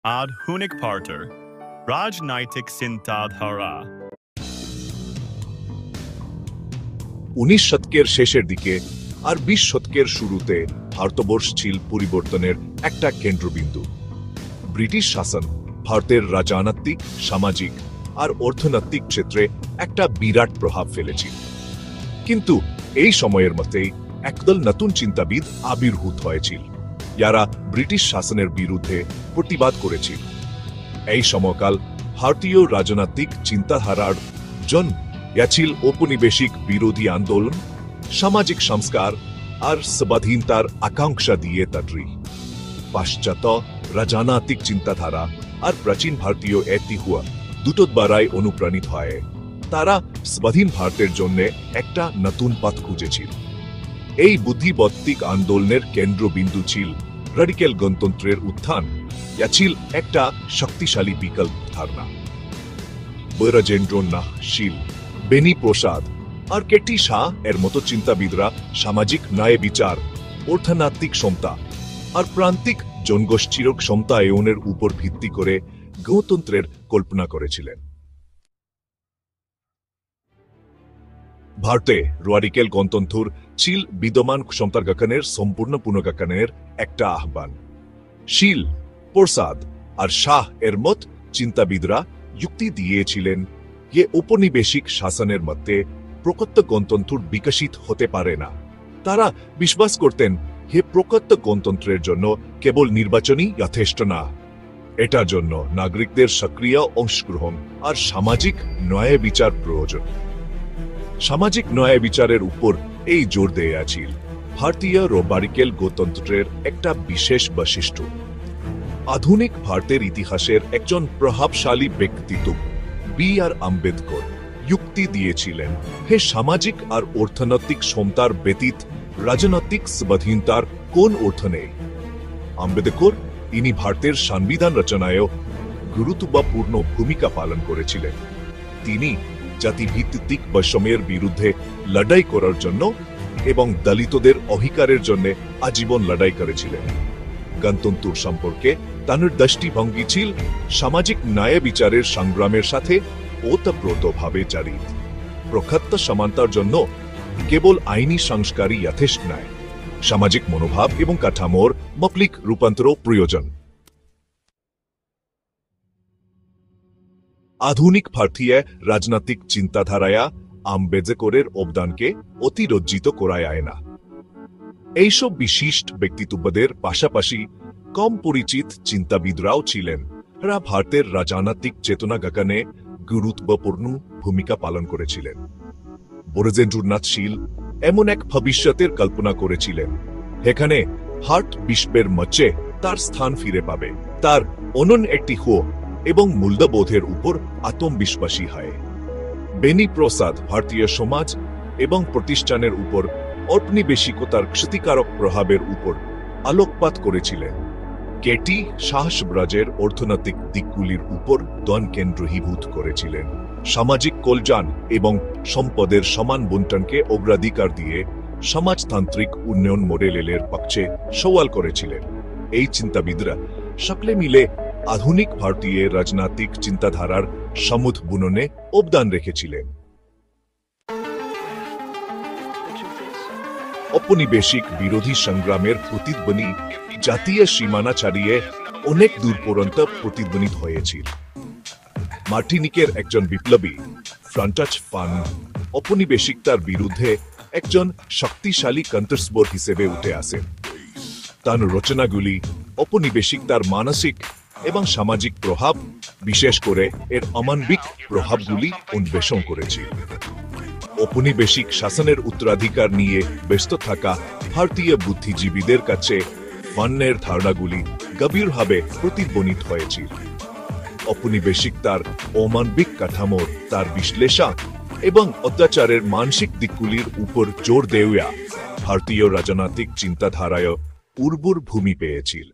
আধুনিক ভারতের রাজনৈতিক চিন্তাধারা। 19 শতকের শেষের দিকে আর 20 শতকের শুরুতে ভারতবর্ষ ছিল পরিবর্তনের একটা কেন্দ্রবিন্দু। ব্রিটিশ শাসন ভারতের রাজনৈতিক, সামাজিক আর অর্থনৈতিক ক্ষেত্রে একটা বিরাট প্রভাব ফেলেছিল। কিন্তু এই সময়ের মধ্যেই একদল নতুন চিন্তাবিদ আবির্ভূত হয়েছিল, যারা ব্রিটিশ শাসনের বিরুদ্ধে প্রতিবাদ করেছিল। এই সময়কাল ভারতীয় রাজনৈতিক চিন্তাধারার জন্ম ছিল ঔপনিবেশিক বিরোধী আন্দোলন, সামাজিক সংস্কার আর স্বাধীনতার আকাঙ্ক্ষা দিয়ে তৈরি। পাশ্চাত্য রাজনৈতিক চিন্তাধারা আর প্রাচীন ভারতীয় ইতিহাস দুটো দ্বারাই অনুপ্রাণিত হয়। তারা স্বাধীন ভারতের জন্য একটা নতুন পথ খুঁজেছিল। এই বুদ্ধিবৃত্তিক আন্দোলনের কেন্দ্রবিন্দু ছিল রেডিক্যাল গণতন্ত্রের উত্থান, যা ছিল একটা শক্তিশালী বিকল্প ধারণা। বৈরাজেন্দ্রনাথ শীল, বেনি প্রসাদ আর কেটি শাহ এর মতো চিন্তাবিদরা সামাজিক ন্যায় বিচার, অর্থনৈতিক সমতা আর প্রান্তিক জনগোষ্ঠীর ক্ষমতায়নের উপর ভিত্তি করে গণতন্ত্রের কল্পনা করেছিলেন। ভারতে রেডিক্যাল গণতন্ত্র ছিল বিদ্যমান ক্ষমতার গঠনের সম্পূর্ণ পুনর্গঠনের একটা আহ্বান। শীল, প্রসাদ আর শাহ এর মত চিন্তাবিদরা যুক্তি দিয়েছিলেন যে ঔপনিবেশিক শাসনের মধ্যে প্রকৃত গণতন্ত্র বিকশিত হতে পারে না। তারা বিশ্বাস করতেন যে প্রকৃত গণতন্ত্রের জন্য কেবল নির্বাচনই যথেষ্ট না, এটার জন্য নাগরিকদের সক্রিয় অংশগ্রহণ আর সামাজিক ন্যায় বিচার প্রয়োজন। সামাজিক ন্যায় বিচারের উপর এই জোর দেয়া ছিল ভারতীয় রেডিক্যাল গণতন্ত্রের একটা বিশেষ বৈশিষ্ট্য। আধুনিক ভারতের ইতিহাসের একজন প্রভাবশালী ব্যক্তিত্ব বি.আর. আম্বেদকর যুক্তি দিয়েছিলেন হে সামাজিক আর অর্থনৈতিক সমতার ব্যতীত রাজনৈতিক স্বাধীনতার কোন অর্থ নেই। আম্বেদকর ইনি ভারতের সংবিধান রচনায়ও গুরুত্বপূর্ণ ভূমিকা পালন করেছিলেন। তিনি জাতিভিত্তিক বৈষম্যের বিরুদ্ধে লড়াই করার জন্য এবং দলিতদের অধিকারের জন্য আজীবন লড়াই করেছিলেন। গণতন্ত্র সম্পর্কে তাঁর দৃষ্টিভঙ্গি ছিল সামাজিক ন্যায় বিচারের সংগ্রামের সাথে ওতপ্রোতভাবে জড়িত। প্রকৃত সমানতার জন্য কেবল আইনি সংস্কারই যথেষ্ট নয়, সামাজিক মনোভাব এবং কাঠামোর মৌলিক রূপান্তরও প্রয়োজন। আধুনিক ভারতীয় রাজনৈতিক চিন্তাধারায় আম্বেদকরের অবদানকে অতিরঞ্জিত করা যায় না। এইসব বিশিষ্ট ব্যক্তিত্বদের পাশাপাশি কম পরিচিত চিন্তাবিদরাও ছিলেন, যারা ভারতের রাজনৈতিক চেতনা গঠনে গুরুত্বপূর্ণ ভূমিকা পালন করেছিলেন। বৈরাজেন্দ্রনাথ শীল এমন এক ভবিষ্যতের কল্পনা করেছিলেন যেখানে ভারত বিশ্বের মঞ্চে তার স্থান ফিরে পাবে, তার অনন্য একটি এবং মূল্যবোধের উপর আত্মবিশ্বাসী হয়। বেনি প্রসাদ ভারতীয় সমাজ এবং প্রতিষ্ঠানের উপর ঔপনিবেশিকতার ক্ষতিকারক প্রভাবের উপর আলোকপাত করেছিলেন। কেটি শাহ ব্রাজের অর্থনৈতিক দিকগুলির উপর ধ্যান কেন্দ্রীভূত করেছিলেন। সামাজিক কল্যাণ এবং সম্পদের সমান বণ্টনকে অগ্রাধিকার দিয়ে সমাজতান্ত্রিক উন্নয়ন মডেলের পক্ষে সওয়াল করেছিলেন। এই চিন্তাবিদরা সকলে মিলে আধুনিক ভারতীয় রাজনৈতিক চিন্তাধারার সমুদ বুননে অবদান রেখেছিলেন। ঔপনিবেশিক বিরোধী সংগ্রামের প্রতিধ্বনি জাতীয় সীমানা ছাড়িয়ে অনেক দূর পর্যন্ত প্রতিধ্বনিত হয়েছিল। মার্টিনিকের একজন বিপ্লবী ফ্রান্টাচ ফান ঔপনিবেশিকতার বিরুদ্ধে একজন শক্তিশালী কণ্ঠস্বর হিসেবে উঠে আসেন। তার রচনাগুলি ঔপনিবেশিকতার মানসিক এবং সামাজিক প্রভাব, বিশেষ করে এর অমানবিক প্রভাবগুলি অন্বেষণ করেছিল। ঔপনিবেশিক শাসনের উত্তরাধিকার নিয়ে ব্যস্ত থাকা ভারতীয় বুদ্ধিজীবীদের কাছে ফানের ধারণাগুলি গভীরভাবে প্রতিধ্বনিত হয়েছিল। ঔপনিবেশিকতার অমানবিক কাঠামোর তার বিশ্লেষণ এবং অত্যাচারের মানসিক দিকগুলির উপর জোর দেওয়া ভারতীয় রাজনৈতিক চিন্তাধারায় উর্বর ভূমি পেয়েছিল।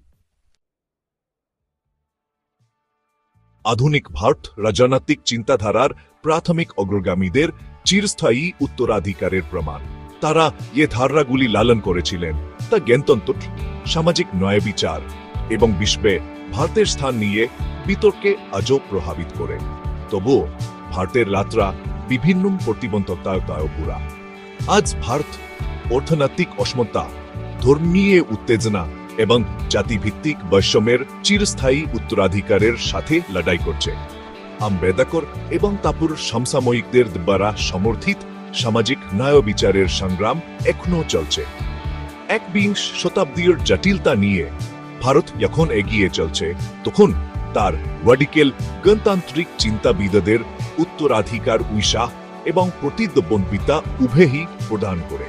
আধুনিক ভারত রাজনৈতিক চিন্তাধারার প্রাথমিক অগ্রগামীদের চিরস্থায়ী উত্তরাধিকারের প্রমাণ। তারা যে ধারণাগুলি লালন করেছিলেন তা গণতন্ত্র, সামাজিক ন্যায় বিচার এবং বিশ্বে ভারতের স্থান নিয়ে বিতর্কে আজও প্রভাবিত করে। তবুও ভারতের যাত্রা বিভিন্ন প্রতিবন্ধকতায় পুরা। আজ ভারত অর্থনৈতিক অসমতা, ধর্মীয় উত্তেজনা এবং জাতিভিত্তিক বৈষম্যের চিরস্থায়ী উত্তরাধিকারের সাথে লড়াই করছে। আম্বেদকর এবং তারপর সমসাময়িকদের দ্বারা সমর্থিত সামাজিক ন্যায় বিচারের সংগ্রাম এখনো চলছে। একবিংশ শতাব্দীর জটিলতা নিয়ে ভারত যখন এগিয়ে চলছে, তখন তার রাডিক্যাল গণতান্ত্রিক চিন্তাবিদদের উত্তরাধিকার উৎসাহ এবং প্রতিদ্বন্দ্বিতা উভয়ই প্রদান করে।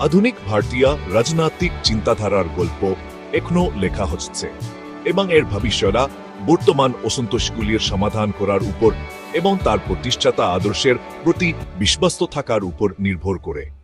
আধুনিক ভারতীয় রাজনৈতিক চিন্তাধারার গল্প এখনো লেখা হচ্ছে এবং এর ভবিষ্যৎ বর্তমান অসন্তোষগুলির সমাধান করার উপর এবং তার প্রতিষ্ঠাতা আদর্শের প্রতি বিশ্বস্ত থাকার উপর নির্ভর করে।